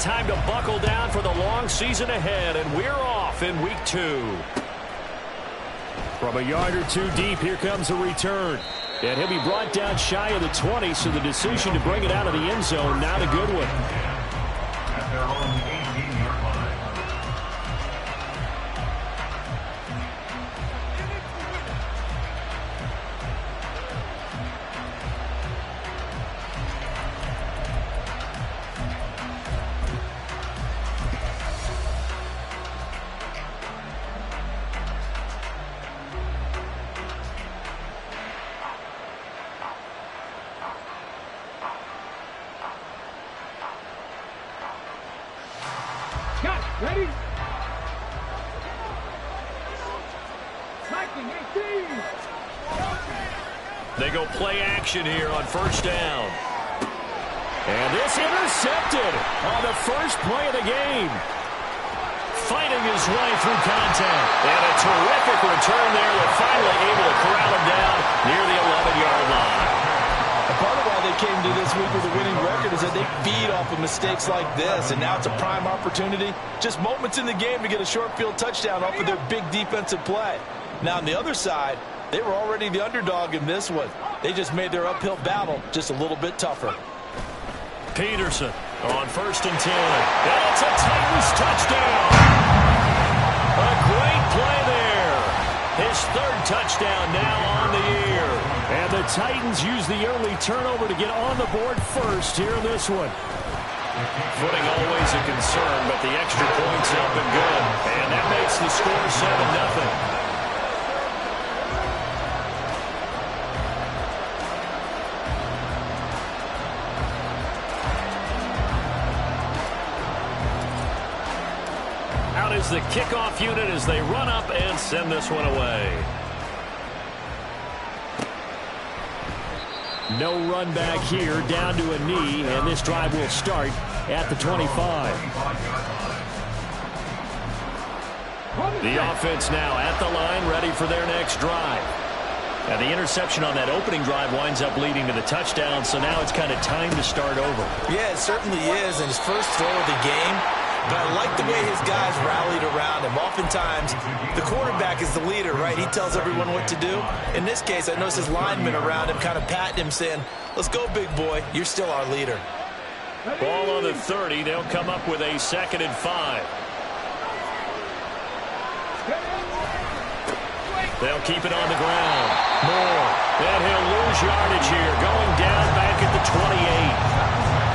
time to buckle down for the long season ahead, and we're off in week 2. From a yard or two deep, here comes a return. And he'll be brought down shy of the 20, so the decision to bring it out of the end zone, not a good one. At their own 18-yard line. Ready? They go play action here on first down. And this intercepted on the first play of the game. Fighting his way through contact. And a terrific return there. They're finally able to corral him down near the 11-yard line. Part of why they came to this week with a winning record is that they feed off of mistakes like this, and now it's a prime opportunity. Just moments in the game to get a short field touchdown off of their big defensive play. Now on the other side, they were already the underdog in this one. They just made their uphill battle just a little bit tougher. Peterson on first and 10. And it's a Titans touchdown. A great play there. His third touchdown now on the year. And the Titans use the early turnover to get on the board first here in this one. Footing always a concern, but the extra point's helping good. And that makes the score 7-0. Out is the kickoff unit as they run up and send this one away. No run back here, down to a knee, and this drive will start at the 25. The offense now at the line, ready for their next drive. Now the interception on that opening drive winds up leading to the touchdown, so now it's kind of time to start over. Yeah, it certainly is, and his first throw of the game. But I like the way his guys rallied around him. Oftentimes, the quarterback is the leader, right? He tells everyone what to do. In this case, I noticed his linemen around him kind of patting him, saying, let's go, big boy. You're still our leader. Ball on the 30. They'll come up with a 2nd and 5. They'll keep it on the ground. Moore. And he'll lose yardage here. Going down back at the 28.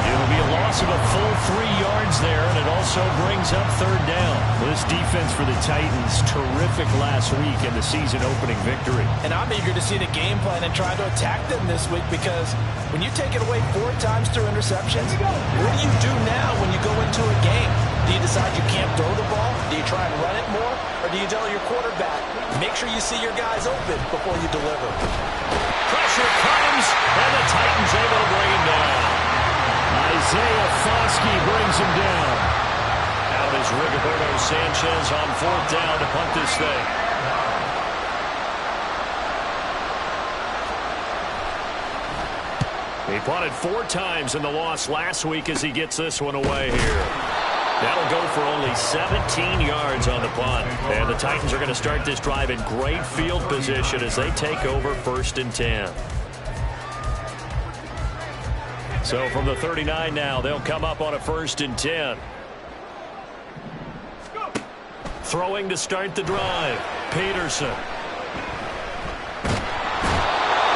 It'll be a loss of a full 3 yards there, and it also brings up 3rd down. This defense for the Titans, terrific last week in the season-opening victory. And I'm eager to see the game plan and try to attack them this week, because when you take it away 4 times through interceptions, what do you do now when you go into a game? Do you decide you can't throw the ball? Do you try and run it more? Or do you tell your quarterback, make sure you see your guys open before you deliver? Pressure comes, and the Titans able to bring him down. Isaiah Foskey brings him down. Out is Rigoberto Sanchez on 4th down to punt this thing. He punted 4 times in the loss last week as he gets this one away here. That'll go for only 17 yards on the punt. And the Titans are going to start this drive in great field position as they take over 1st and 10. So from the 39 now, they'll come up on a 1st and 10. Throwing to start the drive. Peterson.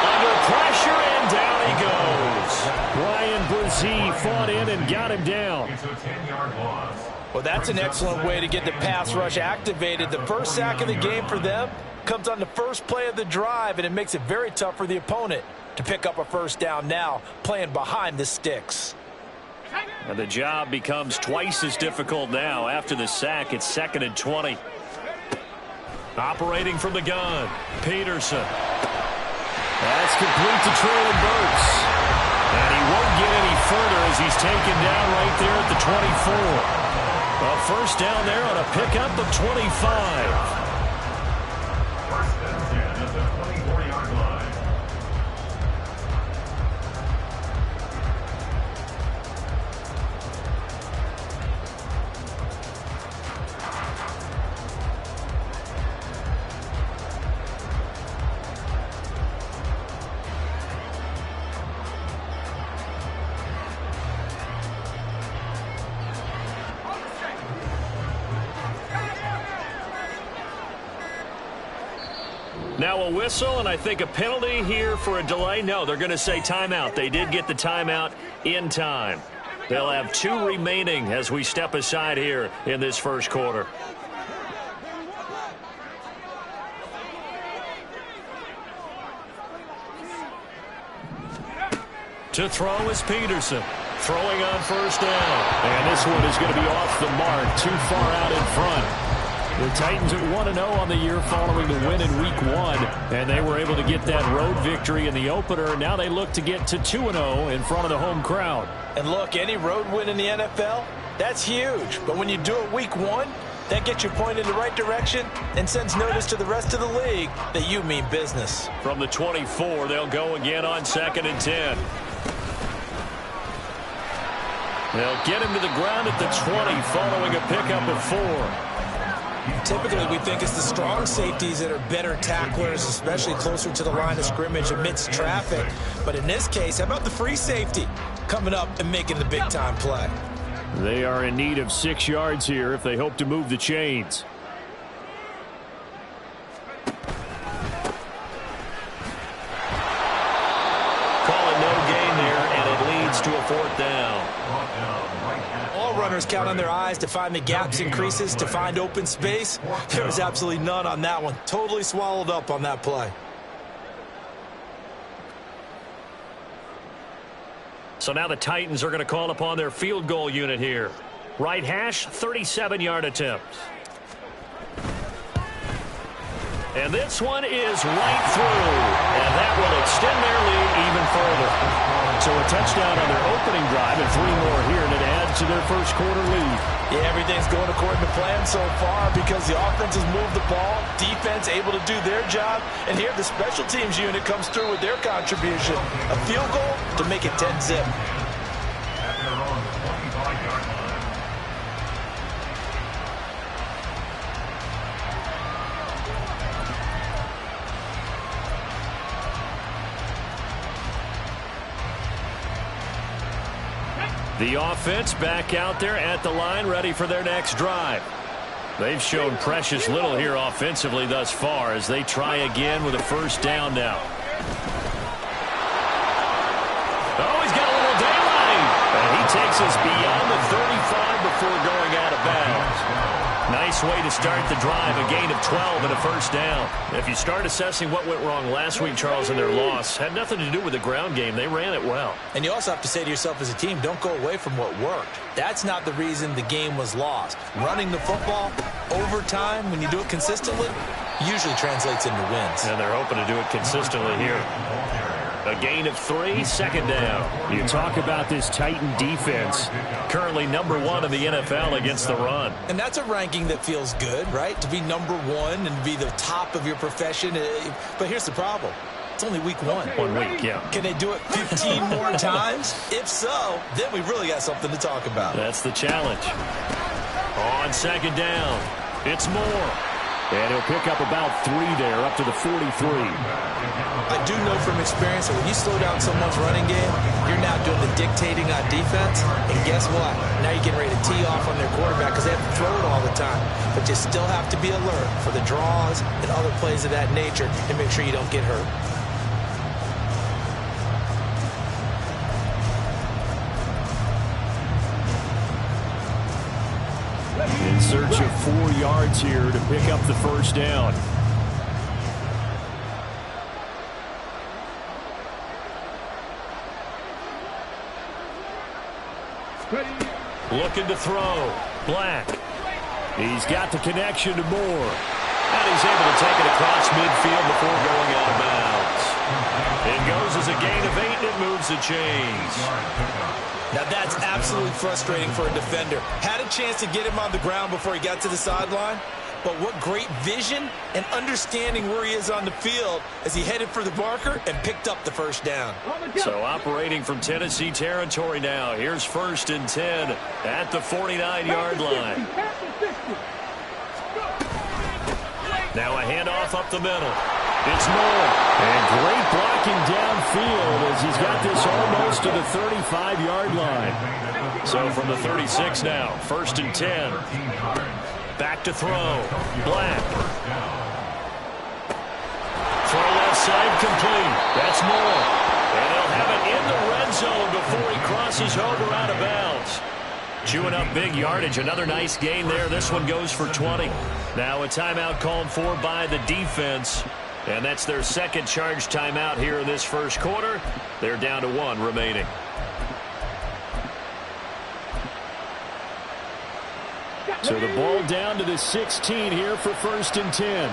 Under pressure, and down he goes. Ryan Brzee fought in and got him down. It's a 10-yard loss. Well, that's an excellent way to get the pass rush activated. The first sack of the game for them comes on the first play of the drive, and it makes it very tough for the opponent to pick up a 1st down now, playing behind the sticks. And the job becomes twice as difficult now. After the sack, it's 2nd and 20. Operating from the gun, Peterson. That's complete to Treylon Burks. And he won't get any further as he's taken down right there at the 24. A 1st down there on a pickup of 25. First and 10 at the 24-yard line. Now a whistle, and I think a penalty here for a delay. No, they're going to say timeout. They did get the timeout in time. They'll have 2 remaining as we step aside here in this first quarter. To throw is Peterson. Throwing on first down. And this one is going to be off the mark, too far out in front. The Titans at 1-0 on the year following the win in Week 1. And they were able to get that road victory in the opener. Now they look to get to 2-0 in front of the home crowd. And look, any road win in the NFL, that's huge. But when you do it Week 1, that gets you pointed in the right direction and sends notice to the rest of the league that you mean business. From the 24, they'll go again on 2nd and 10. They'll get him to the ground at the 20 following a pickup of 4. Typically, we think it's the strong safeties that are better tacklers, especially closer to the line of scrimmage amidst traffic. But in this case, how about the free safety coming up and making the big-time play? They are in need of 6 yards here if they hope to move the chains. Call it no gain there, and it leads to a 4th down. All runners count on their eyes to find the gaps and creases, to find open space. There was absolutely none on that one. Totally swallowed up on that play. So now the Titans are going to call upon their field goal unit here. Right hash, 37-yard attempt. And this one is right through. And that will extend their lead even further. So a touchdown on their opening drive and 3 more here, and it adds to their first quarter lead. Yeah, everything's going according to plan so far because the offense has moved the ball, defense able to do their job, and here the special teams unit comes through with their contribution. A field goal to make it 10-zip. The offense back out there at the line, ready for their next drive. They've shown precious little here offensively thus far as they try again with a first down now. Oh, he's got a little daylight. And he takes us beyond the 35 before going out of bounds. Nice way to start the drive, a gain of 12 and a first down. If you start assessing what went wrong last week, Charles, in their loss, had nothing to do with the ground game. They ran it well. And you also have to say to yourself as a team, don't go away from what worked. That's not the reason the game was lost. Running the football over time, when you do it consistently, usually translates into wins. And they're hoping to do it consistently here. A gain of 3, second down. You talk about this Titan defense, currently number 1 in the NFL against the run. And that's a ranking that feels good, right? To be number 1 and be the top of your profession. But here's the problem. It's only week 1. 1 week, yeah. Can they do it 15 more times? If so, then we really got something to talk about. That's the challenge. On second down, it's Moore. And he'll pick up about 3 there, up to the 43. I do know from experience that when you slow down someone's running game, you're now doing the dictating on defense. And guess what? Now you're getting ready to tee off on their quarterback because they have to throw it all the time. But you still have to be alert for the draws and other plays of that nature and make sure you don't get hurt. In search of 4 yards here to pick up the first down. Looking to throw. Black. He's got the connection to Moore. And he's able to take it across midfield before going out of bounds. It goes as a gain of 8 and it moves the chains. Now that's absolutely frustrating for a defender. Had a chance to get him on the ground before he got to the sideline, but what great vision and understanding where he is on the field as he headed for the marker and picked up the first down. So operating from Tennessee territory now. Here's 1st and 10 at the 49-yard line. Now a handoff up the middle. It's Moore. And great blocking downfield as he's got this almost to the 35-yard line. So from the 36 now, 1st and 10. Back to throw. Black. inside, complete. That's Moore. And he'll have it in the red zone before he crosses over out of bounds. Chewing up big yardage. Another nice gain there. This one goes for 20. Now a timeout called for by the defense. And that's their second charge timeout here in this first quarter. They're down to 1 remaining. So the ball down to the 16 here for 1st and 10.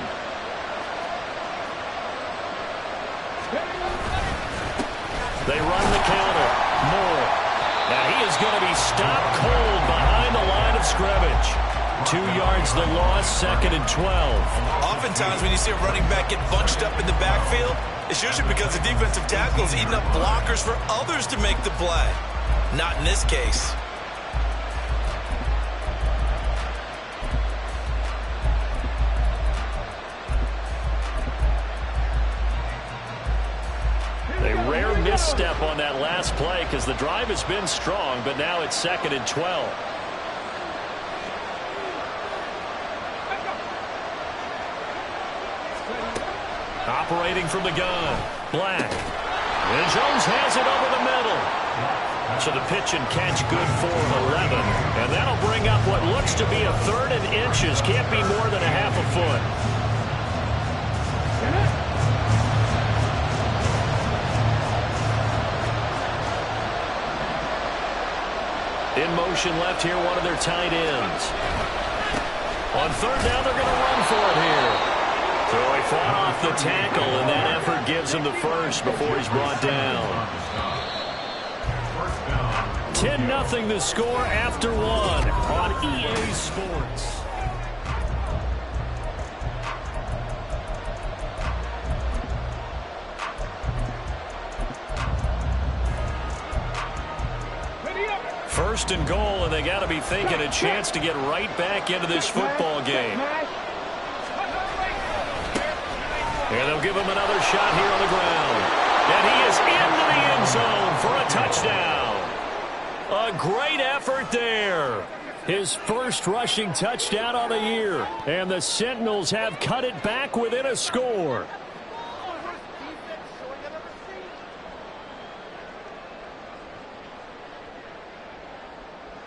They run the counter. Moore. Now he is going to be stopped cold behind the line of scrimmage. 2 yards the loss, 2nd and 12. Oftentimes when you see a running back get bunched up in the backfield, it's usually because the defensive tackle is eating up blockers for others to make the play. Not in this case. A rare misstep on that last play because the drive has been strong, but now it's 2nd and 12. Operating from the gun, Black. And Jones has it over the middle. So the pitch and catch good for 11. And that'll bring up what looks to be a 3rd and inches. Can't be more than a half a foot. In motion left here, one of their tight ends. On 3rd down, they're going to run for it here. So he fought off the tackle, and that effort gives him the first before he's brought down. 10-0 the score after 1 on EA Sports. First and goal, and they got to be thinking a chance to get right back into this football game. And they'll give him another shot here on the ground. And he is into the end zone for a touchdown. A great effort there. His first rushing touchdown on the year. And the Sentinels have cut it back within a score.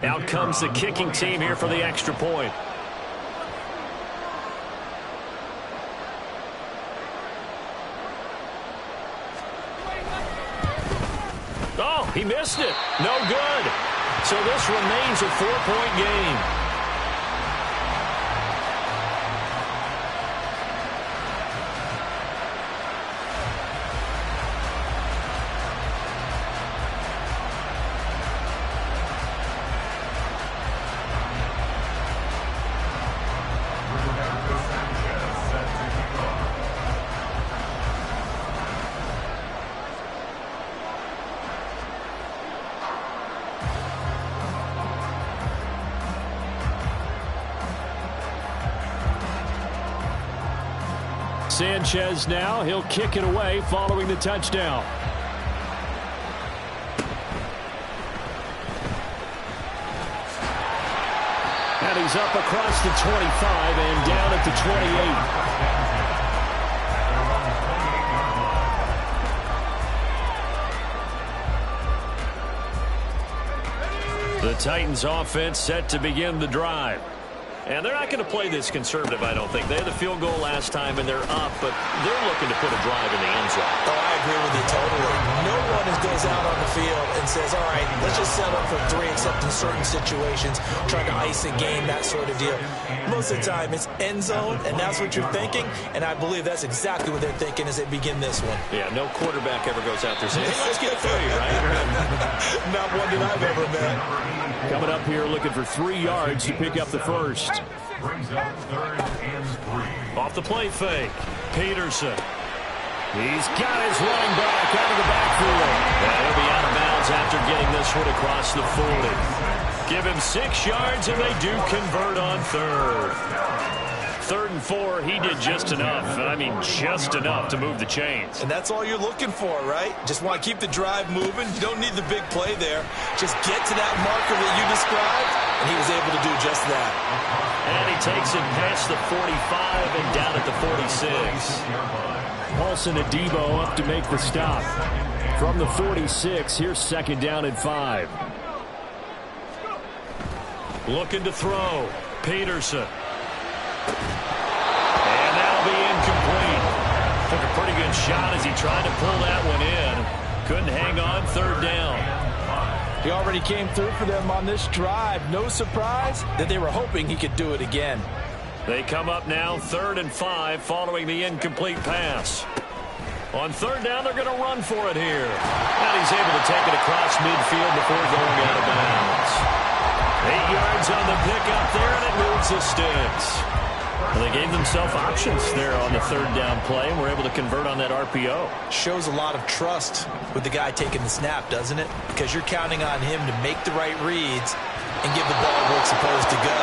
Out comes the kicking team here for the extra point. Oh, he missed it. No good. So this remains a 4-point game. Sanchez now, he'll kick it away following the touchdown. And he's up across the 25 and down at the 28. The Titans offense set to begin the drive. And they're not going to play this conservative, I don't think. They had the field goal last time, and they're up, but they're looking to put a drive in the end zone. Oh, I agree with you totally. No one goes out on the field and says, all right, let's just settle for 3, except in certain situations, trying to ice a game, that sort of deal. Most of the time, it's end zone, and that's what you're thinking, and I believe that's exactly what they're thinking as they begin this one. Yeah, no quarterback ever goes out there saying, hey, let's get 3, right? Not one that I've ever met. Coming up here looking for 3 yards to pick up the first. Brings up 3rd and 3. Off the play fake. Peterson. He's got his running back out of the backfield. And he'll be out of bounds after getting this one across the 40. Give him 6 yards, and they do convert on 3rd. 3rd and 4, he did just enough. I mean, just enough to move the chains. And that's all you're looking for, right? Just want to keep the drive moving. You don't need the big play there. Just get to that marker that you described, and he was able to do just that. And he takes it past the 45 and down at the 46. Paulson Adebo up to make the stop. From the 46, here's second down and 5. Looking to throw. Peterson. And that'll be incomplete. Took a pretty good shot as he tried to pull that one in. Couldn't hang on, third down. He already came through for them on this drive. No surprise that they were hoping he could do it again. They come up now, 3rd and 5, following the incomplete pass. On third down, they're going to run for it here. And he's able to take it across midfield before going out of bounds. 8 yards on the pickup there, and it moves the sticks. Well, they gave themselves options there on the third down play, and were able to convert on that RPO. Shows a lot of trust with the guy taking the snap, doesn't it? Because you're counting on him to make the right reads and give the ball where it's supposed to go.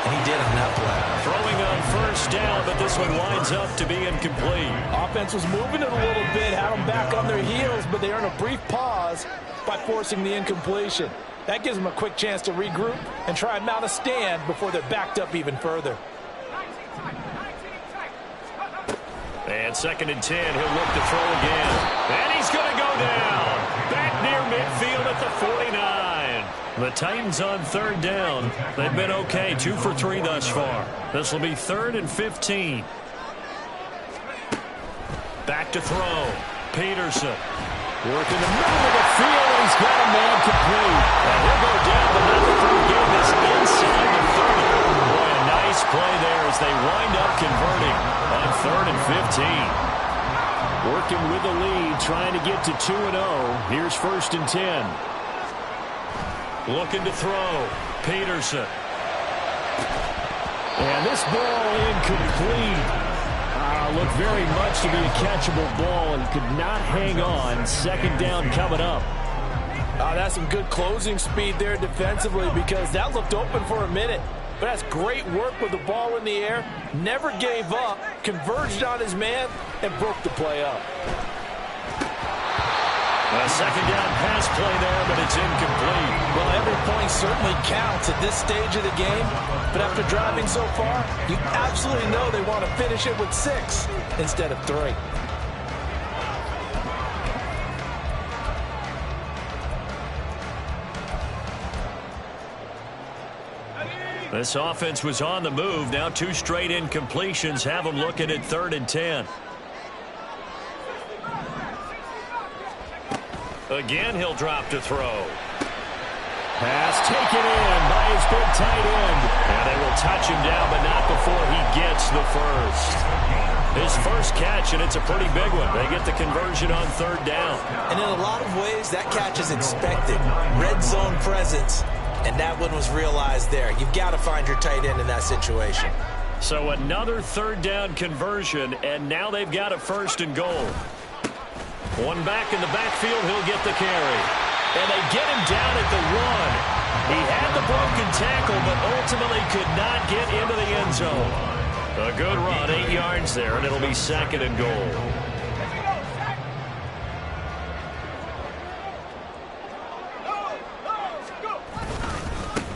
And he did on that play. Throwing on first down, but this one winds up to be incomplete. Offense was moving it a little bit, had them back on their heels, but they earned a brief pause by forcing the incompletion. That gives them a quick chance to regroup and try and mount a stand before they're backed up even further. And 2nd and 10, he'll look to throw again. And he's going to go down. Back near midfield at the 49. The Titans on third down. They've been okay, 2 for 3 thus far. This will be 3rd and 15. Back to throw. Peterson. Working the middle of the field, and he's got a man complete. And he'll go down, but not before getting this inside the 30. Boy, a nice play there as they wind up converting on 3rd and 15. Working with the lead, trying to get to 2-0. Here's 1st and 10. Looking to throw. Peterson. And this ball incomplete. Looked very much to be a catchable ball and could not hang on. 2nd down coming up. That's some good closing speed there defensively because that looked open for a minute. But that's great work with the ball in the air. Never gave up, converged on his man, and broke the play up. A 2nd down pass play there, but it's incomplete. Well, every point certainly counts at this stage of the game. But after driving so far, you absolutely know they want to finish it with 6 instead of 3. This offense was on the move. Now 2 straight incompletions have them looking at 3rd and 10. Again, he'll drop to throw. Pass taken in by his big tight end. And they will touch him down, but not before he gets the first. His first catch, and it's a pretty big one. They get the conversion on 3rd down. And in a lot of ways, that catch is expected. Red zone presence, and that one was realized there. You've got to find your tight end in that situation. So another 3rd down conversion, and now they've got a 1st and goal. One back in the backfield, he'll get the carry. And they get him down at the 1. He had the broken tackle, but ultimately could not get into the end zone. A good run, 8 yards there, and it'll be 2nd and goal.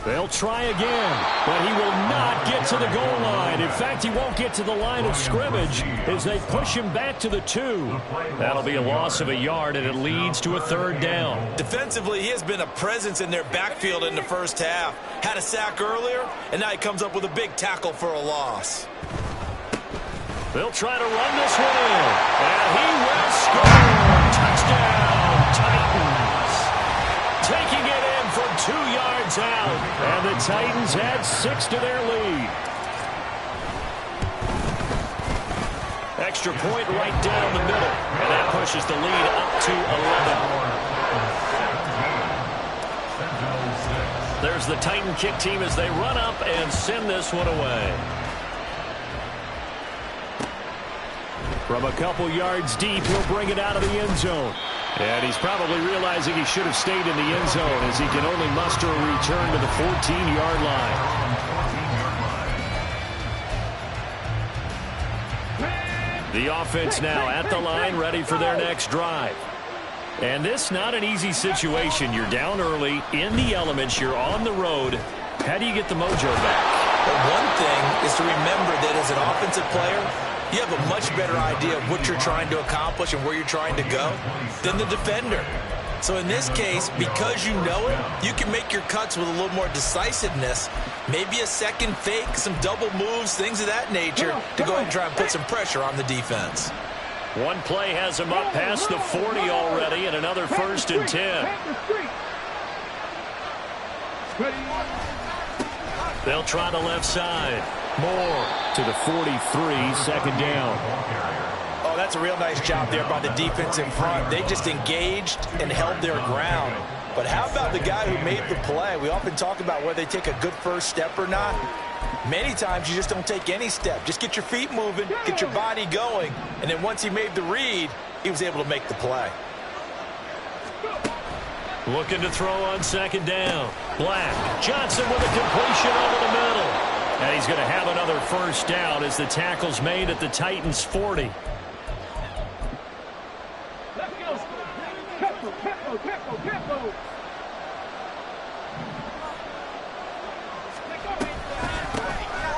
They'll try again, but he will not get to the goal line. In fact, he won't get to the line of scrimmage as they push him back to the 2. That'll be a loss of a yard, and it leads to a 3rd down. Defensively, he has been a presence in their backfield in the first half. Had a sack earlier, and now he comes up with a big tackle for a loss. They'll try to run this one in, and he will score. Touchdown, Titans. Taking it in from 2 yards out, and the Titans add 6 to their lead. Extra point right down the middle, and that pushes the lead up to 11. There's the Titan kick team as they run up and send this one away. From a couple yards deep, he'll bring it out of the end zone. And he's probably realizing he should have stayed in the end zone as he can only muster a return to the 14-yard line. The offense now at the line, ready for their next drive. And this not an easy situation. You're down early, in the elements, you're on the road. How do you get the mojo back? But one thing is to remember that as an offensive player, you have a much better idea of what you're trying to accomplish and where you're trying to go than the defender. So in this case, because you know it, you can make your cuts with a little more decisiveness, maybe a second fake, some double moves, things of that nature, to go ahead and try and put some pressure on the defense. One play has him up past the 40 already, and another 1st and 10. They'll try the left side. Moore to the 43, second down. Oh, that's a real nice job there by the defense in front. They just engaged and held their ground. But how about the guy who made the play? We often talk about whether they take a good first step or not. Many times you just don't take any step. Just get your feet moving, get your body going, and then once he made the read, he was able to make the play. Looking to throw on second down. Black. Johnson with a completion over the middle. And he's going to have another first down as the tackle's made at the Titans' 40.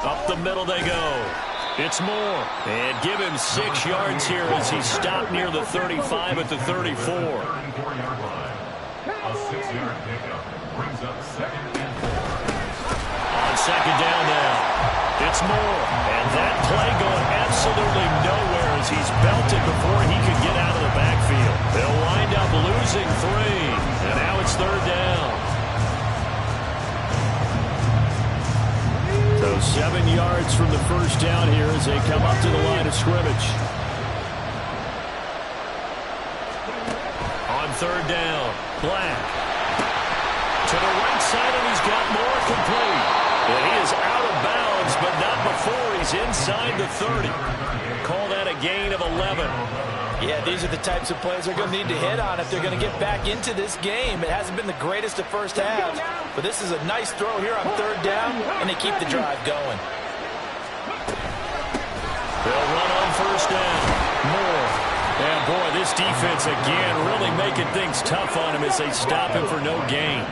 Up the middle they go. It's Moore. And give him 6 yards here as he stopped near the 35 at the 34. A 6-yard pickup brings up second and 4. On second down now, it's Moore. And that play going absolutely nowhere as he's belted before he could get out of the backfield. They'll wind up losing 3. And now it's third down. So 7 yards from the first down here as they come up to the line of scrimmage. On third down, Black. To the right side, and he's got Moore complete. And he is out of bounds, but not before he's inside the 30. Call that a gain of 11. Yeah, these are the types of plays they're going to need to hit on if they're going to get back into this game. It hasn't been the greatest of first halves, but this is a nice throw here on third down, and they keep the drive going. They'll run on first down. Moore. And boy, this defense again really making things tough on him as they stop him for no gain.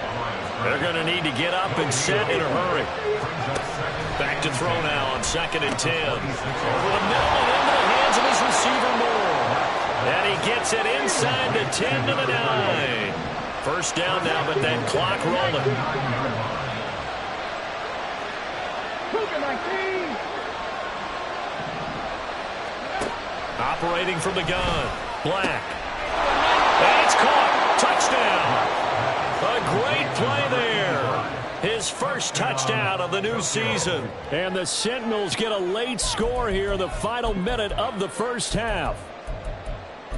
They're going to need to get up and set in a hurry. Back to throw now on second and 10. Over the middle and into the hands of his receiver, Moore. And he gets it inside the 10 to the 9. First down now, but that clock rolling. Operating from the gun. Black. And it's caught. Touchdown. A great play there. His first touchdown of the new season. And the Sentinels get a late score here in the final minute of the first half.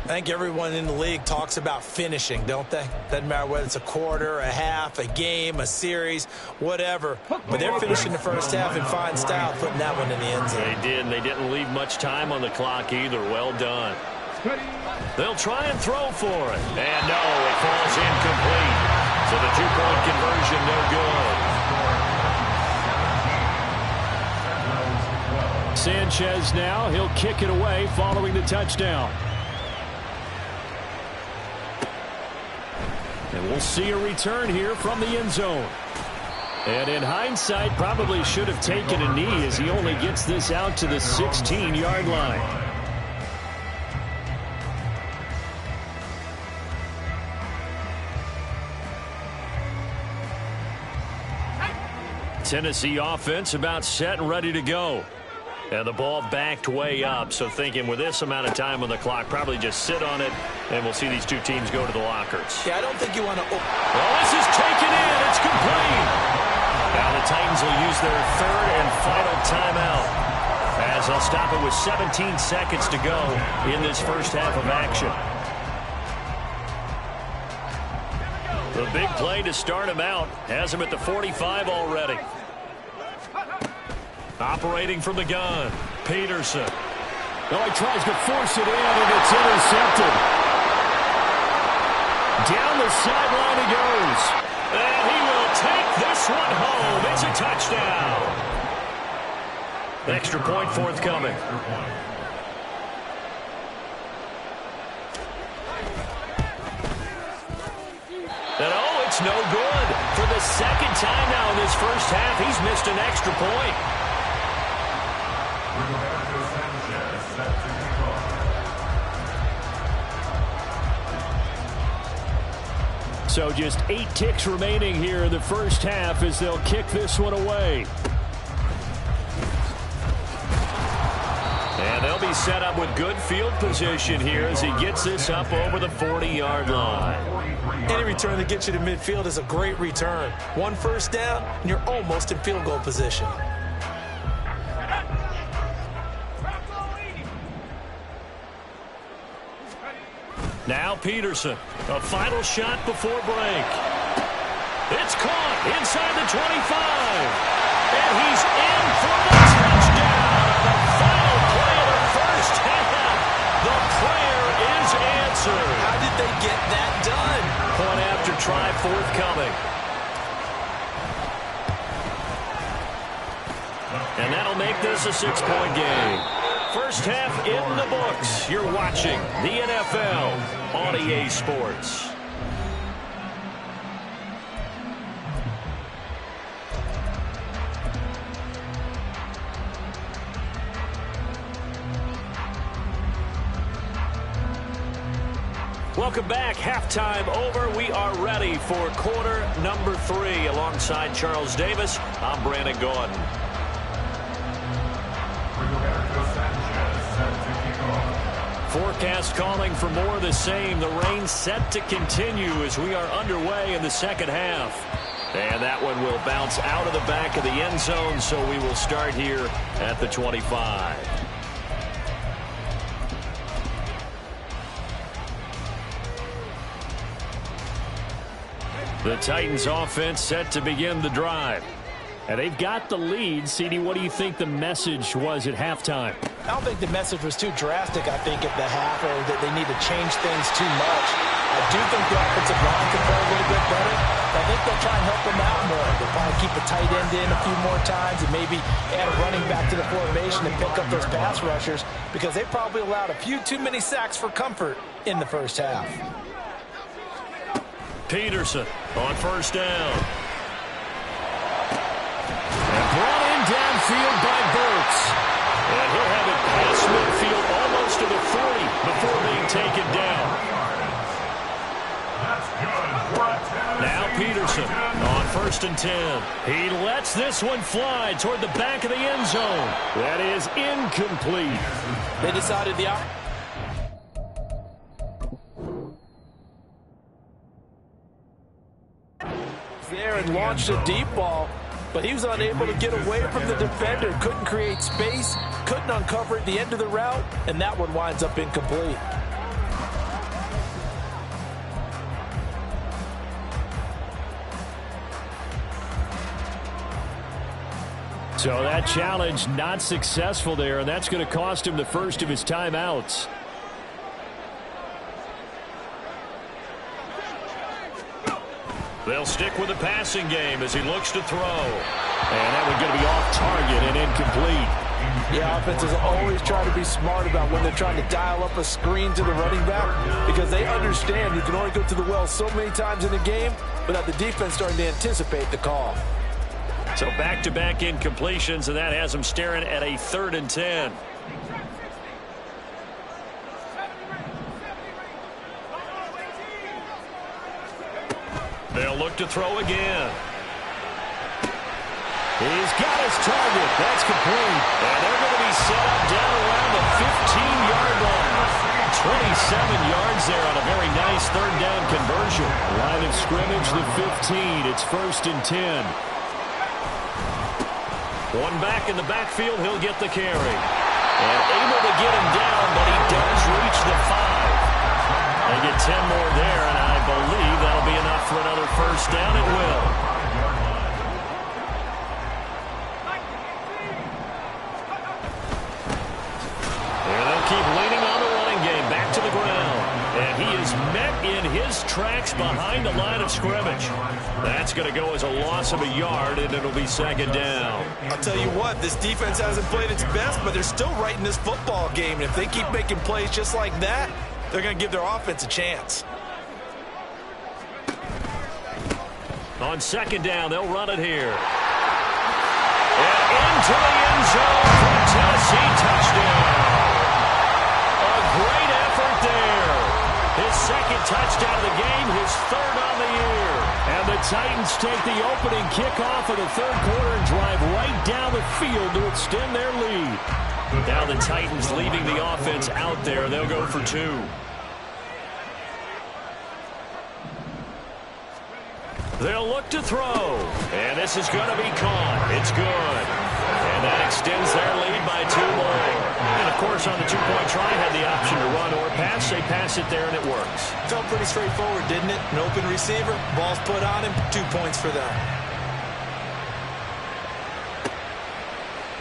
I think everyone in the league talks about finishing, don't they? Doesn't matter whether it's a quarter, a half, a game, a series, whatever. But they're finishing the first half in fine style, putting that one in the end zone. They did, and they didn't leave much time on the clock either. Well done. They'll try and throw for it. And no, it falls incomplete. So the two-point conversion no good. Sanchez now, he'll kick it away following the touchdown. And we'll see a return here from the end zone. And in hindsight, probably should have taken a knee as he only gets this out to the 16-yard line. Tennessee offense about set and ready to go. And the ball backed way up, so thinking with this amount of time on the clock, probably just sit on it, and we'll see these two teams go to the lockers. Yeah, I don't think you want to... Well, this is taken in. It's complete. Now the Titans will use their third and final timeout, as they'll stop it with 17 seconds to go in this first half of action. The big play to start him out has him at the 45 already. Operating from the gun, Peterson. Oh, he tries to force it in, and it's intercepted. Down the sideline he goes. And he will take this one home. It's a touchdown. Extra point forthcoming. And oh, it's no good. For the second time now in this first half, he's missed an extra point. Roberto Sanchez set to kick off. So just 8 ticks remaining here in the first half as they'll kick this one away. And they'll be set up with good field position here as he gets this up over the 40-yard line. Any return that gets you to midfield is a great return. 1 first down, and you're almost in field goal position. Now Peterson, a final shot before break. It's caught inside the 25. And he's in for the touchdown. The final play of the first half. The prayer is answered. How did they get that done? Point after try forthcoming. And that'll make this a 6-point game. First half in the books. You're watching the NFL on EA Sports. Welcome back. Halftime over. We are ready for quarter number 3. Alongside Charles Davis, I'm Brandon Gordon. Roberto Sanchez set to kick off. Forecast calling for more of the same. The rain set to continue as we are underway in the second half. And that one will bounce out of the back of the end zone, so we will start here at the 25. The Titans offense set to begin the drive. And they've got the lead. CD, what do you think the message was at halftime? I don't think the message was too drastic, I think, at the half, or that they need to change things too much. I do think the offensive line can play a little bit better. I think they'll try and help them out more. They'll probably keep a tight end in a few more times and maybe add a running back to the formation and pick up those pass rushers because they probably allowed a few too many sacks for comfort in the first half. Peterson on first down. And brought in downfield by Burks. And he'll have it past midfield almost to the 40 before being taken down. Now Peterson on first and 10. He lets this one fly toward the back of the end zone. That is incomplete. They decided the there and launched a deep ball, but he was unable to get away from the defender, couldn't create space, couldn't uncover at the end of the route, and that one winds up incomplete. So that challenge not successful there, and that's going to cost him the first of his timeouts. They'll stick with the passing game as he looks to throw. And that one's going to be off target and incomplete. Yeah, offenses always try to be smart about when they're trying to dial up a screen to the running back because they understand you can only go to the well so many times in a game without the defense starting to anticipate the call. So back-to-back incompletions, and that has them staring at a 3rd and 10. They'll look to throw again. He's got his target. That's complete. And they're going to be set up down around the 15-yard line. 27 yards there on a very nice 3rd down conversion. Line of scrimmage, the 15. It's 1st and 10. One back in the backfield. He'll get the carry. And able to get him down, but he does reach the 5. They get 10 more there, and I believe that'll be enough for another first down. It will. And they'll keep leaning on the running game. Back to the ground. And he is met in his tracks behind the line of scrimmage. That's going to go as a loss of a yard, and it'll be 2nd down. I'll tell you what, this defense hasn't played its best, but they're still right in this football game. And if they keep making plays just like that, they're going to give their offense a chance. On 2nd down, they'll run it here. And into the end zone for Tennessee touchdown of the game, his third on the year. And the Titans take the opening kickoff of the third quarter and drive right down the field to extend their lead. Now the Titans leaving the offense out there. They'll go for two. They'll look to throw. And this is going to be caught. It's good. And that extends their lead by 2 more. And, of course, on the two-point try, had the option to run or pass. They pass it there, and it works. Felt pretty straightforward, didn't it? An open receiver, ball's put on him, 2 points for them.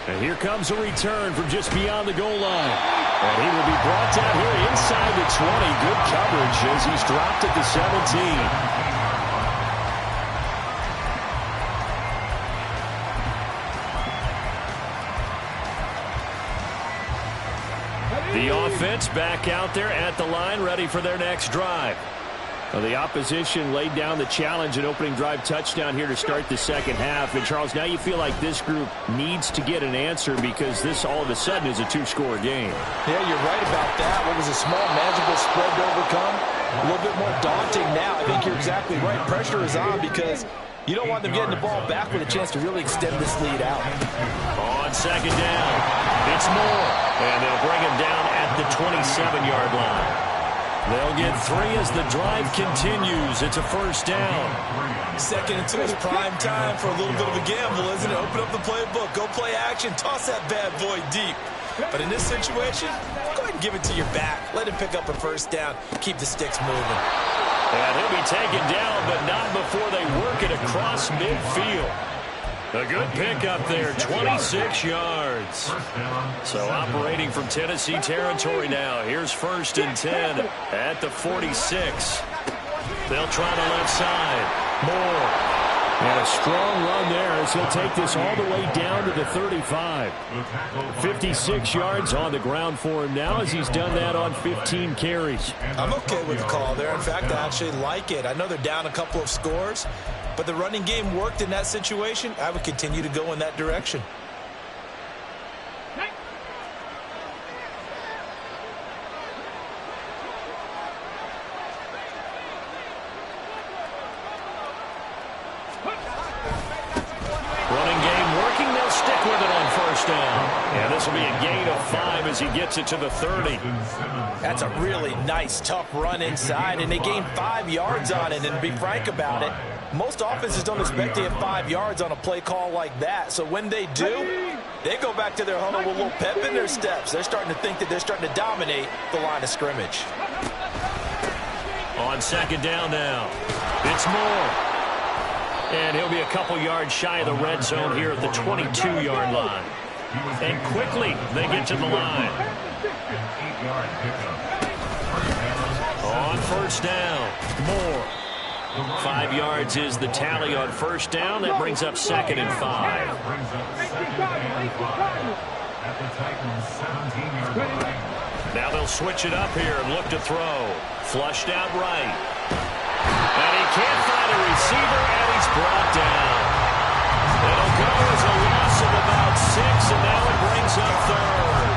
And here comes a return from just beyond the goal line. And he will be brought down here inside the 20. Good coverage as he's dropped at the 17. The offense back out there at the line, ready for their next drive. Well, the opposition laid down the challenge, an opening drive touchdown here to start the second half. And, Charles, now you feel like this group needs to get an answer because this all of a sudden is a 2-score game. Yeah, you're right about that. What was a small, manageable spread to overcome? A little bit more daunting now. I think you're exactly right. Pressure is on because you don't want them getting the ball back with a chance to really extend this lead out. On second down, it's Moore. And they'll bring him down at the 27-yard line. They'll get 3 as the drive continues. It's a first down. Second and 2 is prime time for a little bit of a gamble, isn't it? Open up the playbook, go play action, toss that bad boy deep. But in this situation, go ahead and give it to your back. Let him pick up a first down. Keep the sticks moving. And he'll be taken down, but not before they work it across midfield. A good pickup there, 26 yards. So operating from Tennessee territory now. Here's 1st and 10 at the 46. They'll try the left side. Moore. And a strong run there as he'll take this all the way down to the 35. 56 yards on the ground for him now as he's done that on 15 carries. I'm okay with the call there. In fact, I actually like it. I know they're down a couple of scores, but the running game worked in that situation. I would continue to go in that direction. Running game working. They'll stick with it on first down. And this will be a gain of 5 as he gets it to the 30. That's a really nice, tough run inside, and they gained 5 yards on it. And to be frank about it, most offenses don't expect to get 5 yards on a play call like that. So when they do, they go back to their huddle with a little pep in their steps. They're starting to think that they're starting to dominate the line of scrimmage. On second down now, it's Moore. And he'll be a couple yards shy of the red zone here at the 22-yard line. And quickly, they get to the line. On first down, Moore. 5 yards is the tally on first down. That brings up 2nd and 5. Now they'll switch it up here and look to throw. Flushed out right. And he can't find a receiver, and he's brought down. It'll go as a loss of about 6, and now it brings up 3rd.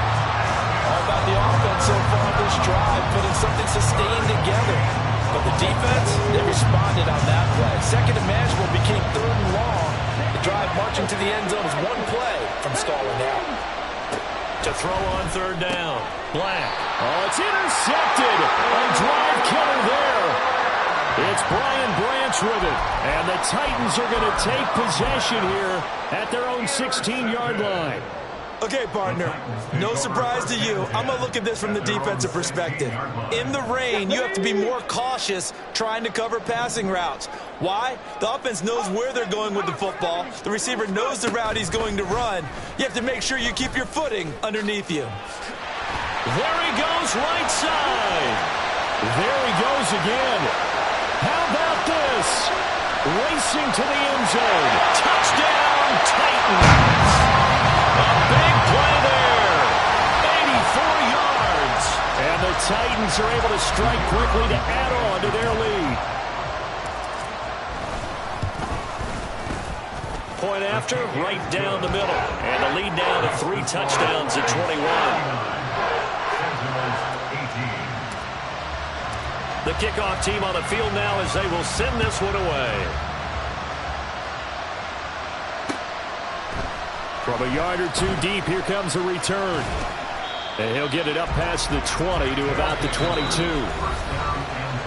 All about the offense so far this drive, putting something sustained together. But the defense, they responded on that play. Second and manageable became 3rd and long. The drive marching to the end zone is one play from stalling out. To throw on 3rd down. Black. Oh, it's intercepted. A drive killer there. It's Brian Branch with it. And the Titans are going to take possession here at their own 16-yard line. Okay, partner, no surprise to you. I'm going to look at this from the defensive perspective. In the rain, you have to be more cautious trying to cover passing routes. Why? The offense knows where they're going with the football. The receiver knows the route he's going to run. You have to make sure you keep your footing underneath you. There he goes, right side. There he goes again. How about this? Racing to the end zone. Touchdown, Titans. A big play there. 84 yards. And the Titans are able to strike quickly to add on to their lead. Point after, right down the middle. And the lead now to 3 touchdowns at 21. The kickoff team on the field now as they will send this one away. From a yard or two deep, here comes a return. And he'll get it up past the 20 to about the 22.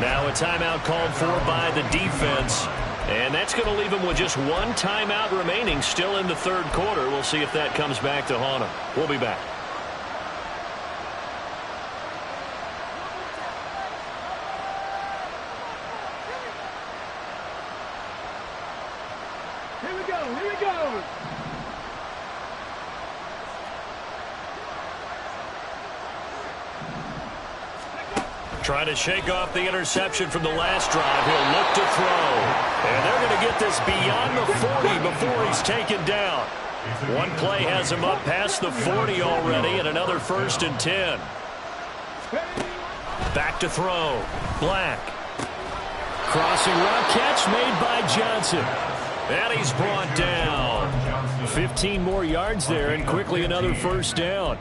Now a timeout called for by the defense. And that's going to leave him with just one timeout remaining still in the third quarter. We'll see if that comes back to haunt him. We'll be back. Here we go, here we go. Trying to shake off the interception from the last drive. He'll look to throw. And they're going to get this beyond the 40 before he's taken down. One play has him up past the 40 already, and another 1st and 10. Back to throw. Black. Crossing route catch made by Johnson. And he's brought down. 15 more yards there, and quickly another 1st down.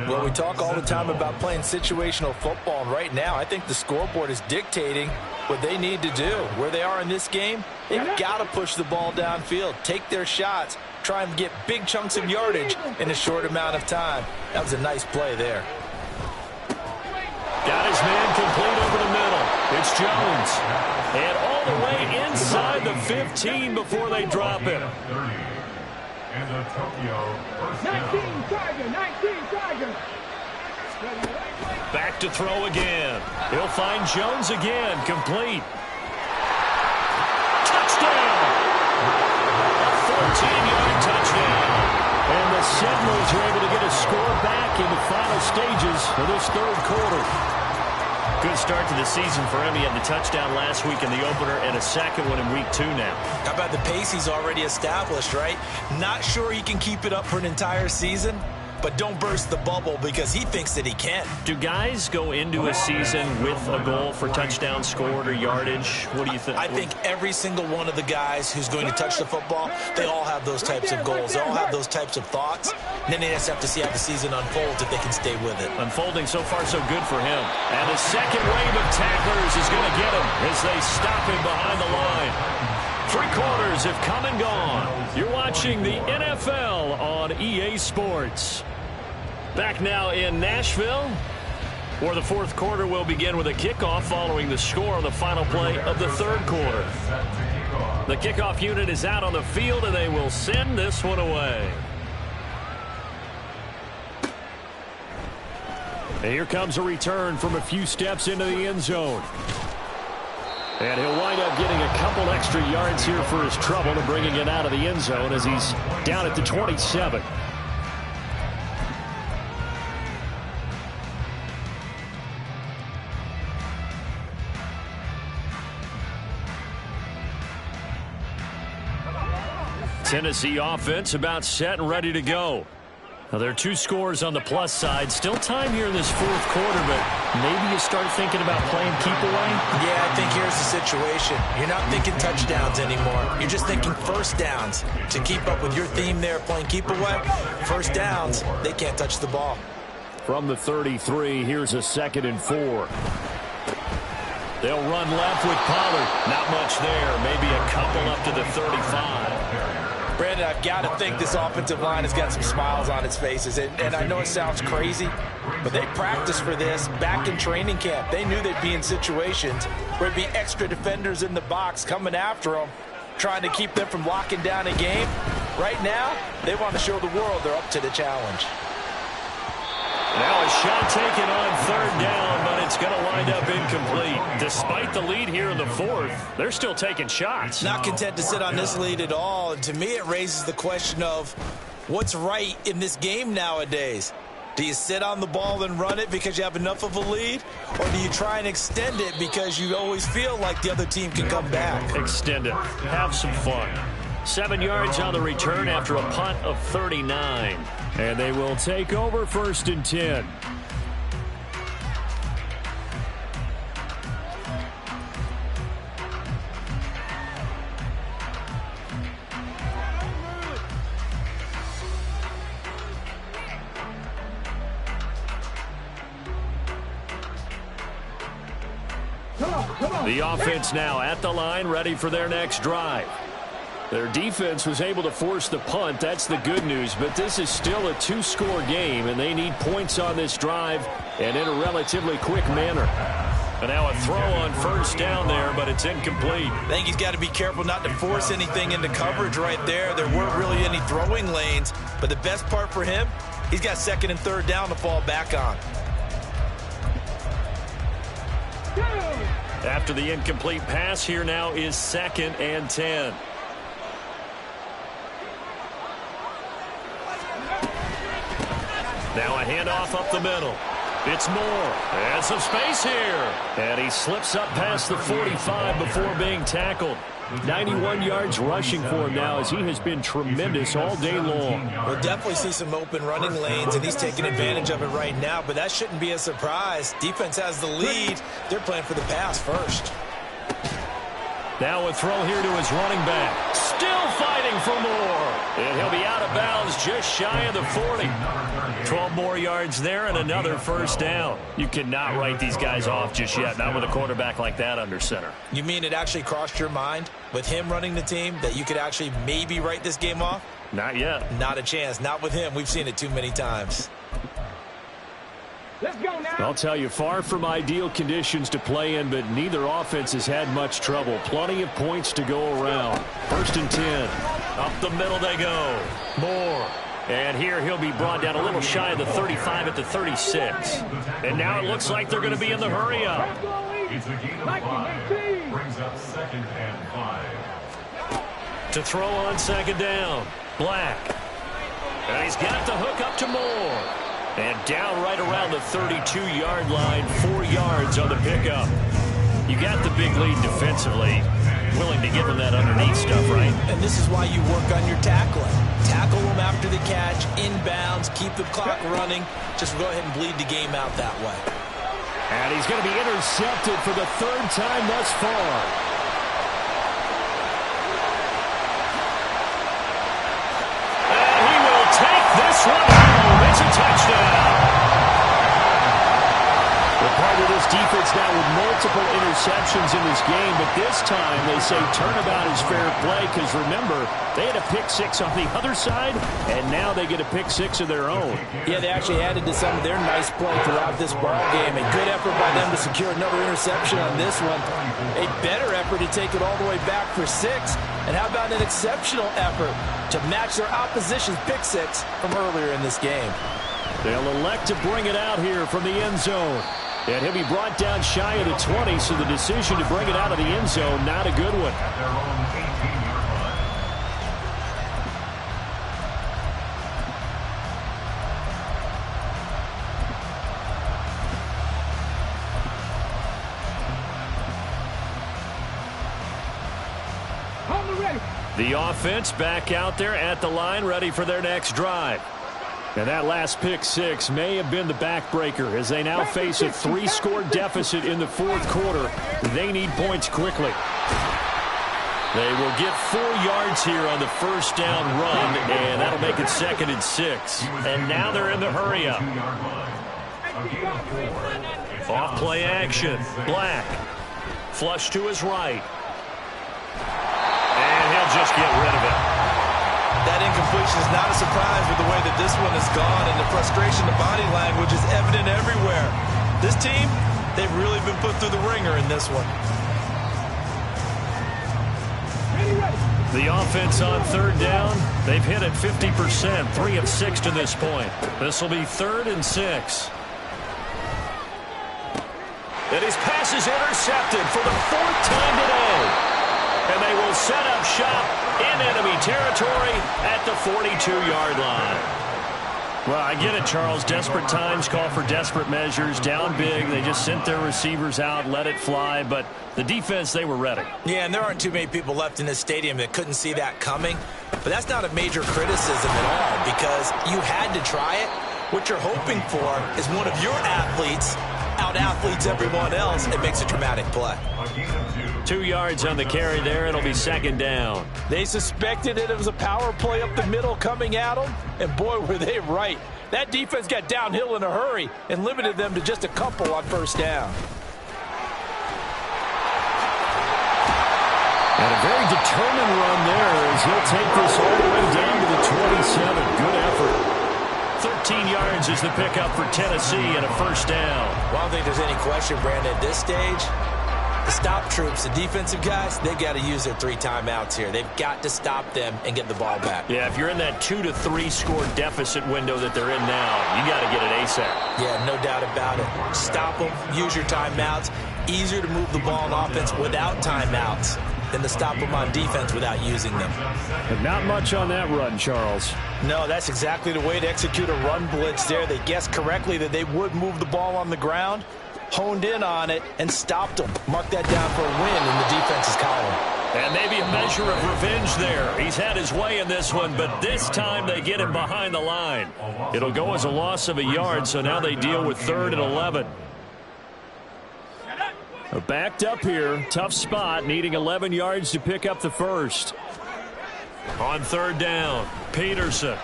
Well, we talk all the time about playing situational football, and right now I think the scoreboard is dictating what they need to do. Where they are in this game, they've got to push the ball downfield, take their shots, try and get big chunks of yardage in a short amount of time. That was a nice play there. Got his man complete over the middle. It's Jones. And all the way inside the 15 before they drop him. And the Tokyo first 19 down. Tiger, 19 Tiger. Back to throw again. He'll find Jones again. Complete. Touchdown! A 14-yard touchdown. And the Seminoles are able to get a score back in the final stages of this third quarter. Good start to the season for him. He had the touchdown last week in the opener and a second one in week 2 now. How about the pace he's already established, right? Not sure he can keep it up for an entire season, but don't burst the bubble because he thinks that he can. Do guys go into a season with a goal for touchdown scored or yardage? What do you think? I think every single one of the guys who's going to touch the football, they all have those types of goals. They all have those types of thoughts. And then they just have to see how the season unfolds if they can stay with it. Unfolding so far so good for him. And the second wave of tacklers is going to get him as they stop him behind the line. 3 quarters have come and gone. You're watching the NFL on EA Sports. Back now in Nashville, where the fourth quarter will begin with a kickoff following the score on the final play of the third quarter. The kickoff unit is out on the field, and they will send this one away. And here comes a return from a few steps into the end zone. And he'll wind up getting a couple extra yards here for his trouble and bringing it out of the end zone as he's down at the 27. Tennessee offense about set and ready to go. Now, there are 2 scores on the plus side. Still time here in this fourth quarter, but maybe you start thinking about playing keep away? Yeah, I think here's the situation. You're not thinking touchdowns anymore. You're just thinking first downs. To keep up with your theme there, playing keep away, first downs, they can't touch the ball. From the 33, here's a 2nd and 4. They'll run left with Pollard. Not much there. Maybe a couple up to the 35. Brandon, I've got to think this offensive line has got some smiles on its faces. And I know it sounds crazy, but they practiced for this back in training camp. They knew they'd be in situations where there'd be extra defenders in the box coming after them, trying to keep them from locking down a game. Right now, they want to show the world they're up to the challenge. Now a shot taken on 3rd down, but it's going to wind up incomplete. Despite the lead here in the fourth, they're still taking shots. Not content to sit on this lead at all. And to me, it raises the question of what's right in this game nowadays. Do you sit on the ball and run it because you have enough of a lead? Or do you try and extend it because you always feel like the other team can come back? Extend it. Have some fun. 7 yards on the return after a punt of 39. And they will take over 1st and 10. The offense now at the line, ready for their next drive. Their defense was able to force the punt. That's the good news, but this is still a two-score game, and they need points on this drive and in a relatively quick manner. And now a throw on first down there, but it's incomplete. I think he's got to be careful not to force anything into coverage right there. There weren't really any throwing lanes, but the best part for him, he's got second and third down to fall back on. After the incomplete pass, here now is 2nd and 10. Now a handoff up the middle. It's Moore. And some space here. And he slips up past the 45 before being tackled. 91 yards rushing for him now as he has been tremendous all day long. We'll definitely see some open running lanes, and he's taking advantage of it right now, but that shouldn't be a surprise. Defense has the lead. They're playing for the pass first. Now a throw here to his running back. Still fighting for more. And he'll be out of bounds just shy of the 40. 12 more yards there and another first down. You cannot write these guys off just yet, not with a quarterback like that under center. You mean it actually crossed your mind with him running the team that you could actually maybe write this game off? Not yet. Not a chance. Not with him. We've seen it too many times. Let's go now. I'll tell you, far from ideal conditions to play in, but neither offense has had much trouble. Plenty of points to go around. 1st and 10. Up the middle they go. Moore. And here he'll be brought down a little shy of the 35 at the 36. And now it looks like they're going to be in the hurry up. It's a gain of 5. Brings up 2nd and 5. To throw on 2nd down. Black. And he's got the hook up to Moore. And down right around the 32-yard line, 4 yards on the pickup. You got the big lead defensively. Willing to give him that underneath stuff, right? And this is why you work on your tackling. Tackle them after the catch, inbounds, keep the clock running. Just go ahead and bleed the game out that way. And he's going to be intercepted for the 3rd time thus far. And he will take this one home. It's a touchdown. We're part of this defense now with multiple interceptions in this game, but this time they say turnabout is fair play because, remember, they had a pick-6 on the other side, and now they get a pick-6 of their own. Yeah, they actually added to some of their nice play throughout this ball game. A good effort by them to secure another interception on this one. A better effort to take it all the way back for 6. And how about an exceptional effort to match their opposition's pick-6 from earlier in this game? They'll elect to bring it out here from the end zone. And he'll be brought down shy of the 20, so the decision to bring it out of the end zone, not a good one. At their own 18-yard line. Hold it ready. The offense back out there at the line, ready for their next drive. And that last pick-6 may have been the backbreaker as they now face a 3-score deficit in the 4th quarter. They need points quickly. They will get 4 yards here on the first down run, and that'll make it 2nd and 6. And now they're in the hurry-up. Off play action. Black. Flush to his right. And he'll just get rid of it. That incompletion is not a surprise with the way that this one has gone, and the frustration, the body language is evident everywhere. This team, they've really been put through the ringer in this one. The offense on 3rd down, they've hit it 50%, 3 of 6 to this point. This will be 3rd and 6. And his pass is intercepted for the 4th time today. And they will set up shop in enemy territory at the 42-yard line. Well, I get it, Charles. Desperate times call for desperate measures. Down big, they just sent their receivers out, let it fly. But the defense, they were ready. Yeah, and there aren't too many people left in this stadium that couldn't see that coming. But that's not a major criticism at all because you had to try it. What you're hoping for is one of your athletes out-athletes everyone else. It makes a dramatic play. 2 yards on the carry there. It'll be 2nd down. They suspected it was a power play up the middle coming at them, and boy, were they right. That defense got downhill in a hurry and limited them to just a couple on first down. And a very determined run there as he'll take this all the way down to the 27. Good effort. 13 yards is the pickup for Tennessee and a first down. Well, I don't think there's any question, Brandon, at this stage. The stop troops, the defensive guys, they've got to use their 3 timeouts here. They've got to stop them and get the ball back. Yeah, if you're in that 2 to 3 score deficit window that they're in now, you got to get it ASAP. Yeah, no doubt about it. Stop them, use your timeouts. Easier to move the ball on offense without timeouts than to stop them on defense without using them. But not much on that run, Charles. No, that's exactly the way to execute a run blitz there. They guessed correctly that they would move the ball on the ground, honed in on it, and stopped them. Mark that down for a win in the defense's column. And maybe a measure of revenge there. He's had his way in this one, but this time they get him behind the line. It'll go as a loss of a yard, so now they deal with 3rd and 11. Backed up here, tough spot, needing 11 yards to pick up the first. On 3rd down, Peterson.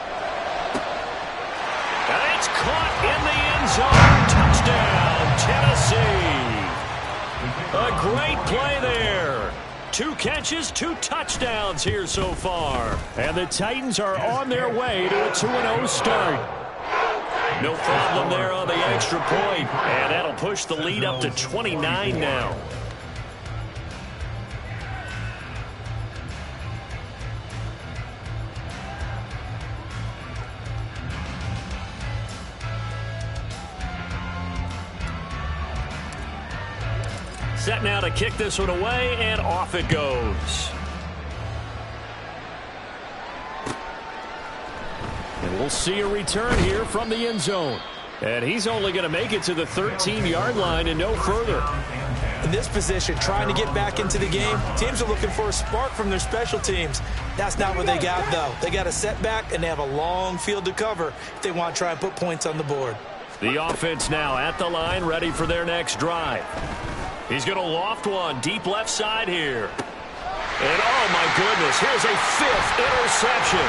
And it's caught in the end zone. Touchdown, Tennessee. A great play there. 2 catches, 2 touchdowns here so far. And the Titans are on their way to a 2-0 start. No problem there on the extra point. And that'll push the lead up to 29 now. Set now to kick this one away, and off it goes. And we'll see a return here from the end zone. And he's only going to make it to the 13-yard line and no further. In this position, trying to get back into the game, teams are looking for a spark from their special teams. That's not what they got, though. They got a setback, and they have a long field to cover if they want to try and put points on the board. The offense now at the line, ready for their next drive. He's going to loft one deep left side here. And, oh, my goodness, here's a 5th interception.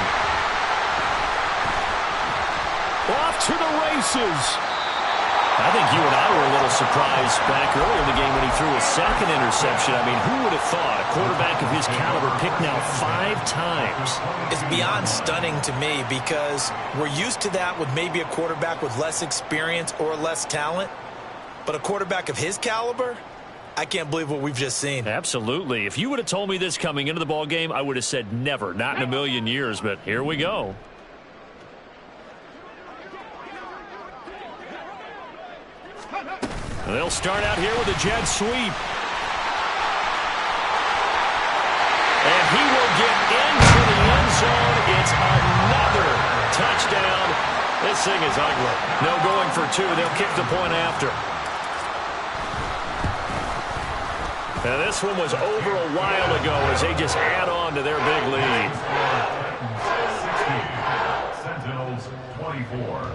Off to the races. I think you and I were a little surprised back earlier in the game when he threw his 2nd interception. I mean, who would have thought a quarterback of his caliber picked now 5 times? It's beyond stunning to me because we're used to that with maybe a quarterback with less experience or less talent. But a quarterback of his caliber, I can't believe what we've just seen. Absolutely. If you would have told me this coming into the ball game, I would have said never, not in a million years. But here we go. They'll start out here with a jet sweep. And he will get into the end zone. It's another touchdown. This thing is ugly. No going for 2. They'll kick the point after. And this one was over a while ago as they just add on to their big lead. Sentinels 24.